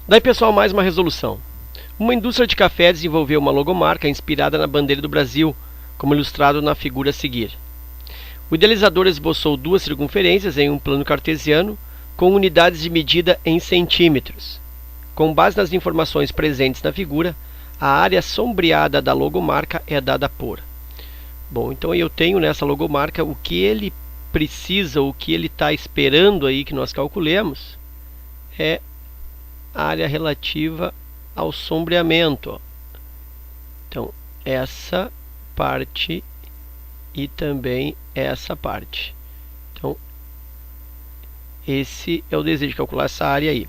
Daí, pessoal, mais uma resolução. Uma indústria de café desenvolveu uma logomarca inspirada na bandeira do Brasil, como ilustrado na figura a seguir. O idealizador esboçou duas circunferências em um plano cartesiano com unidades de medida em centímetros. Com base nas informações presentes na figura, a área sombreada da logomarca é dada por. Bom, então eu tenho nessa logomarca o que ele precisa, o que ele está esperando aí que nós calculemos é a área relativa ao sombreamento. Ó. Então, essa parte e também essa parte. Então, esse é o desejo de calcular essa área aí.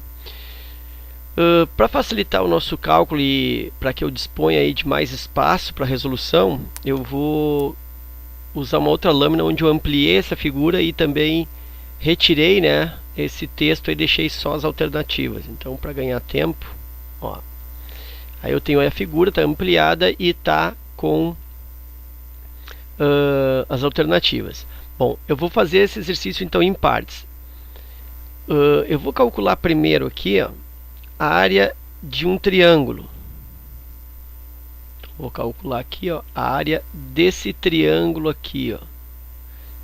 Para facilitar o nosso cálculo e para que eu disponha aí de mais espaço para resolução, eu vou usar uma outra lâmina onde eu ampliei essa figura e também retirei, né, esse texto e deixei só as alternativas. Então, para ganhar tempo, ó, aí eu tenho a figura, está ampliada e está com as alternativas. Bom, eu vou fazer esse exercício então em partes. Eu vou calcular primeiro aqui, ó, a área de um triângulo. Vou calcular aqui, ó, a área desse triângulo aqui, ó.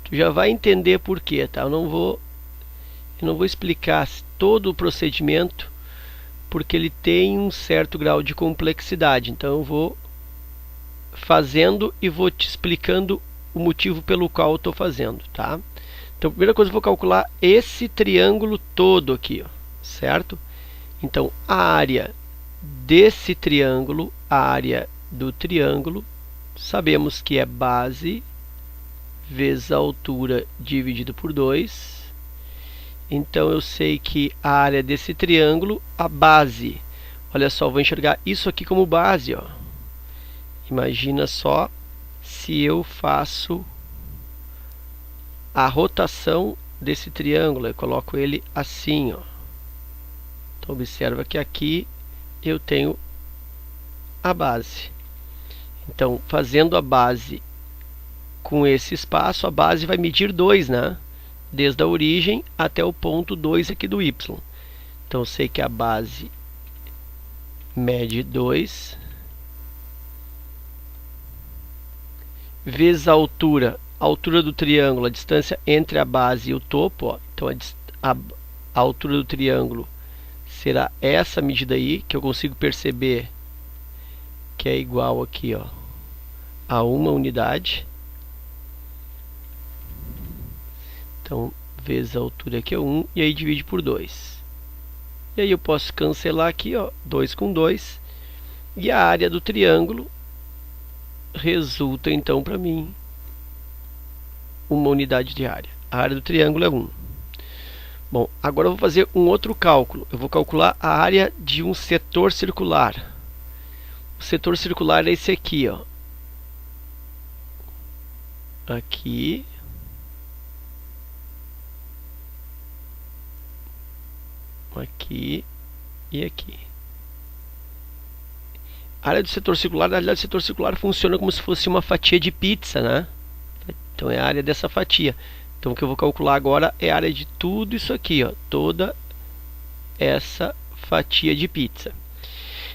Tu já vai entender por quê, tá? Eu não vou explicar todo o procedimento, porque ele tem um certo grau de complexidade. Então eu vou fazendo e vou te explicando o motivo pelo qual eu estou fazendo, tá? Então, a primeira coisa, eu vou calcular esse triângulo todo aqui, ó, certo? Então, a área desse triângulo, a área do triângulo, sabemos que é base vezes a altura dividido por 2. Então, eu sei que a área desse triângulo, a base, olha só, eu vou enxergar isso aqui como base, ó. Imagina só se eu faço a rotação desse triângulo, eu coloco ele assim, ó. Então, observa que aqui eu tenho a base. Então, fazendo a base com esse espaço, a base vai medir 2, né? Desde a origem até o ponto 2 aqui do Y. Então, eu sei que a base mede 2 vezes a altura do triângulo, a distância entre a base e o topo, ó. Então a altura do triângulo será essa medida aí, que eu consigo perceber que é igual aqui, ó, a uma unidade. Então, vezes a altura aqui é 1, e aí divide por 2. E aí eu posso cancelar aqui, ó, 2 com 2, e a área do triângulo resulta então para mim uma unidade de área. A área do triângulo é 1. Bom, agora eu vou fazer um outro cálculo. Eu vou calcular a área de um setor circular. O setor circular é esse aqui, ó. Aqui. Aqui e aqui. A área do setor circular, na realidade, o setor circular funciona como se fosse uma fatia de pizza, né? Então, é a área dessa fatia. Então, o que eu vou calcular agora é a área de tudo isso aqui, ó, toda essa fatia de pizza.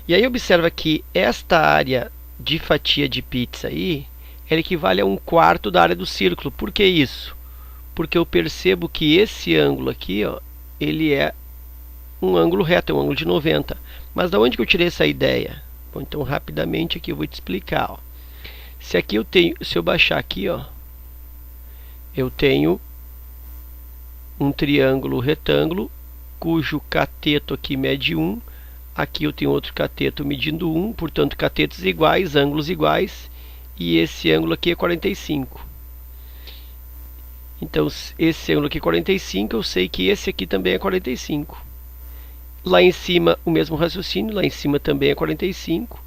E aí, observa que esta área de fatia de pizza aí, ela equivale a 1/4 da área do círculo. Por que isso? Porque eu percebo que esse ângulo aqui, ó, ele é um ângulo reto, é um ângulo de 90. Mas da onde que eu tirei essa ideia? Bom, então rapidamente aqui eu vou te explicar, ó. Se aqui eu tenho, se eu baixar aqui, ó, eu tenho um triângulo retângulo cujo cateto aqui mede 1, aqui eu tenho outro cateto medindo 1, portanto catetos iguais, ângulos iguais, e esse ângulo aqui é 45. Então esse ângulo aqui é 45, eu sei que esse aqui também é 45. Lá em cima o mesmo raciocínio, lá em cima também é 45.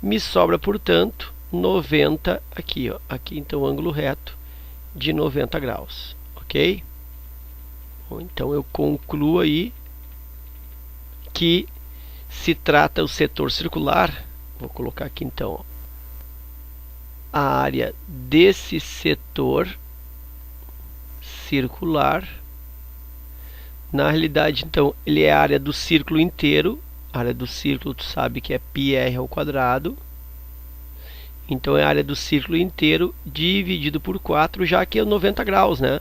Me sobra, portanto, 90 aqui, ó. Aqui então ângulo reto de 90 graus, ok? Bom, então eu concluo aí que se trata o setor circular. Vou colocar aqui então, ó, a área desse setor circular. Na realidade, então, ele é a área do círculo inteiro. A área do círculo tu sabe que é πr ao quadrado. Então é a área do círculo inteiro dividido por 4, já que é 90 graus, né?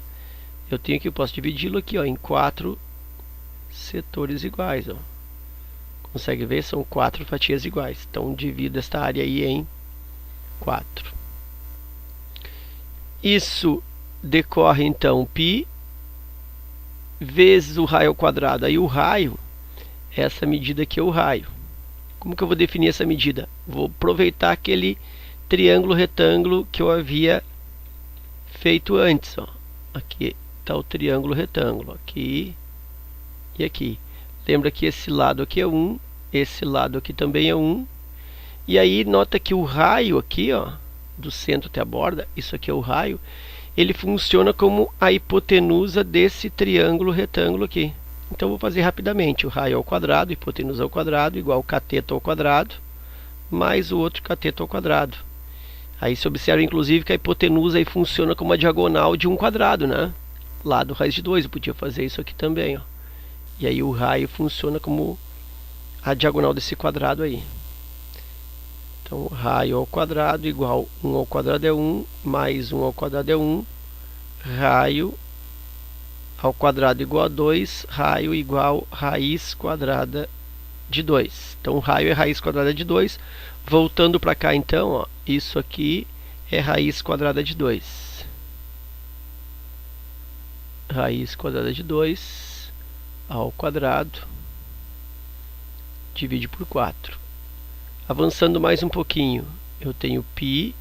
Eu tenho aqui, eu posso dividi-lo aqui, ó, em 4 setores iguais, ó. Consegue ver? São 4 fatias iguais. Então divido esta área aí em 4. Isso decorre então π vezes o raio ao quadrado. Aí o raio, essa medida aqui é o raio. Como que eu vou definir essa medida? Vou aproveitar aquele triângulo retângulo que eu havia feito antes, ó. Aqui está o triângulo retângulo, aqui e aqui. Lembra que esse lado aqui é 1, esse lado aqui também é 1. E aí nota que o raio aqui, ó, do centro até a borda, isso aqui é o raio, ele funciona como a hipotenusa desse triângulo retângulo aqui. Então vou fazer rapidamente. O raio ao quadrado, hipotenusa ao quadrado, igual cateto ao quadrado, mais o outro cateto ao quadrado. Aí se observa inclusive que a hipotenusa aí funciona como a diagonal de um quadrado, né? Lado raiz de 2, eu podia fazer isso aqui também, ó. E aí o raio funciona como a diagonal desse quadrado aí. Então raio ao quadrado igual 1 ao quadrado é 1, mais 1 ao quadrado é 1, raio ao quadrado igual a 2, raio igual raiz quadrada de 2. Então raio é raiz quadrada de 2. Voltando para cá então, ó, isso aqui é raiz quadrada de 2. Raiz quadrada de 2 ao quadrado divide por 4. Avançando mais um pouquinho, eu tenho π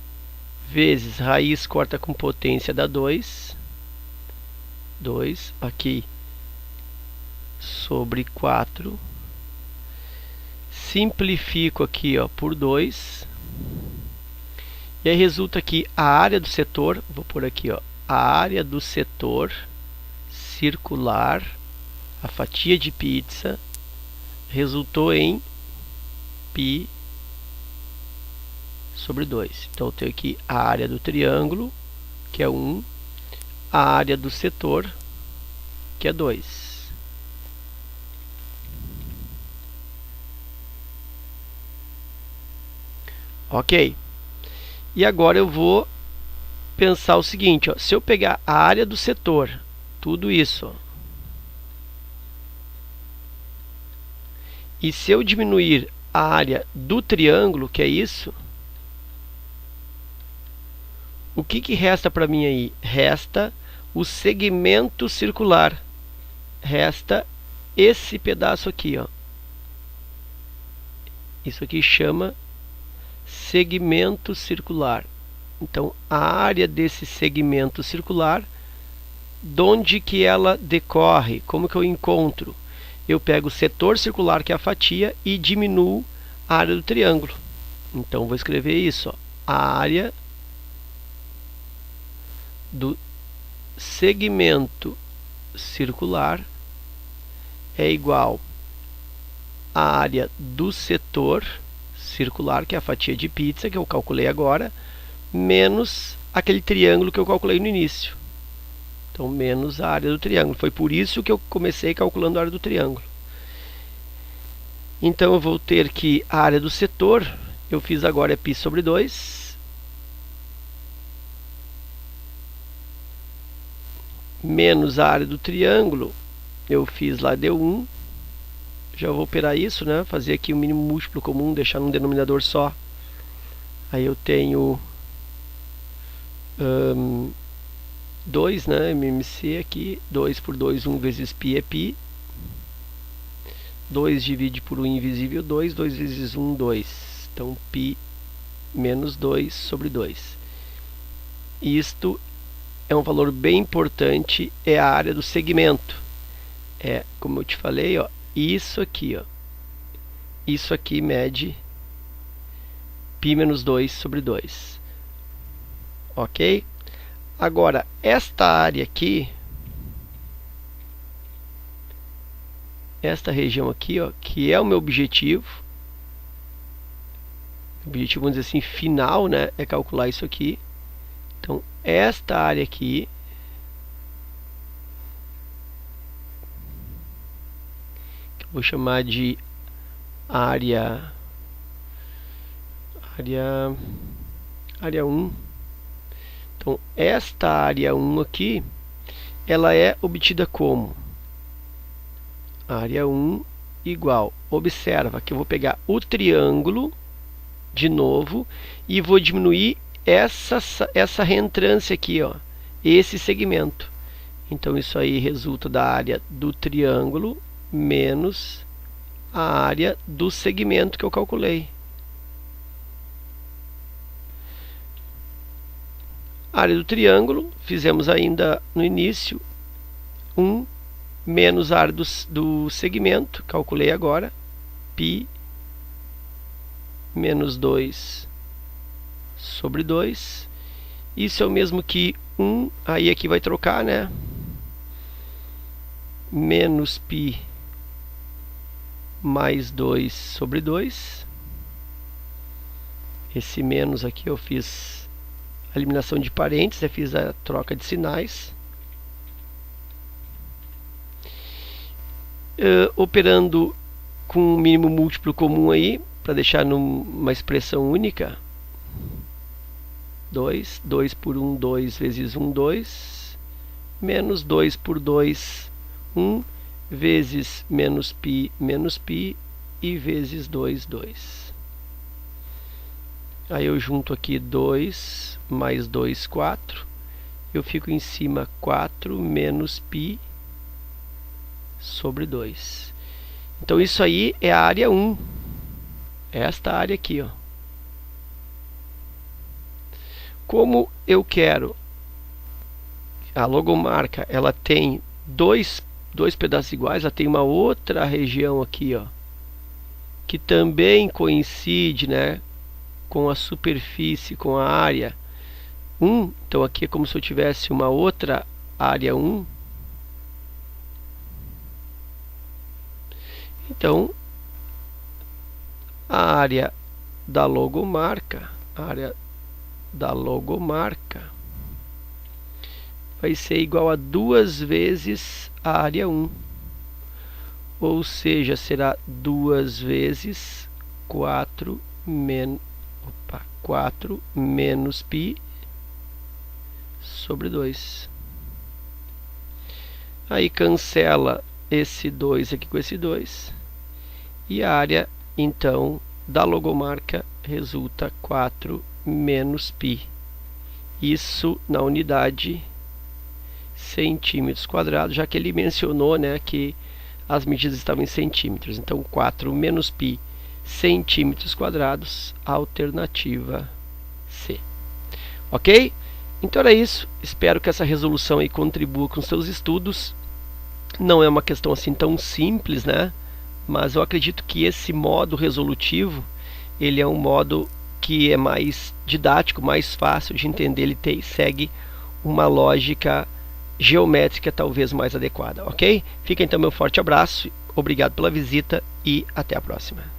vezes raiz corta com potência dá 2. 2 aqui sobre 4. Simplifico aqui, ó, por 2. E aí resulta que a área do setor, vou pôr aqui, ó, a área do setor circular, a fatia de pizza, resultou em π sobre 2. Então eu tenho aqui a área do triângulo, que é 1, a área do setor, que é 2. Ok. E agora eu vou pensar o seguinte, ó, se eu pegar a área do setor, tudo isso, ó, e se eu diminuir a área do triângulo, que é isso, o que resta para mim aí? Resta o segmento circular. Resta esse pedaço aqui, ó. Isso aqui chama segmento circular. Então, a área desse segmento circular, de onde que ela decorre? Como que eu encontro? Eu pego o setor circular, que é a fatia, e diminuo a área do triângulo. Então, vou escrever isso, ó. A área do segmento circular é igual à área do setor circular, que é a fatia de pizza que eu calculei agora, menos aquele triângulo que eu calculei no início. Então, menos a área do triângulo. Foi por isso que eu comecei calculando a área do triângulo. Então, eu vou ter que a área do setor, eu fiz agora é π sobre 2, menos a área do triângulo, eu fiz lá, deu 1. Já vou operar isso, né? Fazer aqui o mínimo múltiplo comum, deixar num denominador só. Aí eu tenho 2, né? MMC aqui, 2 por 2, 1 vezes π é π. 2 divide por 1 invisível, 2. 2 vezes 1, 2. Então, π menos 2 sobre 2. Isto é um valor bem importante, é a área do segmento. É, como eu te falei, ó, isso aqui, ó. Isso aqui mede π menos 2 sobre 2. Ok? Agora, esta área aqui, esta região aqui, ó, que é o meu objetivo, vamos dizer assim, final, né, é calcular isso aqui. Então, esta área aqui, que eu vou chamar de área 1. Então, esta área 1 aqui, ela é obtida como? Área 1 igual. Observa que eu vou pegar o triângulo de novo e vou diminuir essa reentrância aqui, ó, esse segmento. Então, isso aí resulta da área do triângulo menos a área do segmento que eu calculei. A área do triângulo, fizemos ainda no início, 1 menos a área do segmento, calculei agora, π menos 2 sobre 2. Isso é o mesmo que 1, aí aqui vai trocar, né? Menos π mais 2 sobre 2. Esse menos aqui eu fiz a eliminação de parênteses, eu fiz a troca de sinais. Operando com o mínimo múltiplo comum aí, para deixar numa expressão única. 2 por 1, 2 vezes 1, 2. Menos 2 por 2, 1. Vezes menos π, e vezes 2, 2. Aí eu junto aqui 2 mais 2, 4. Eu fico em cima 4 menos π sobre 2. Então isso aí é a área 1. Esta área aqui, ó. Como eu quero a logomarca, ela tem dois pedaços iguais, ela tem uma outra região aqui, ó, que também coincide, né, com a superfície, com a área 1. Então aqui é como se eu tivesse uma outra área 1. Então a área da logomarca, vai ser igual a 2 vezes a área 1. Ou seja, será 2 vezes 4 menos π sobre 2. Aí cancela esse 2 aqui com esse 2. E a área, então, da logomarca resulta 4 menos π. Isso na unidade centímetros quadrados, já que ele mencionou, né, que as medidas estavam em centímetros. Então, 4 menos π centímetros quadrados, alternativa C. Ok? Então era isso. Espero que essa resolução aí contribua com os seus estudos. Não é uma questão assim tão simples, né? Mas eu acredito que esse modo resolutivo, ele é um modo que é mais didático, mais fácil de entender. Ele segue uma lógica geométrica talvez mais adequada, ok? Fica então meu forte abraço, obrigado pela visita e até a próxima.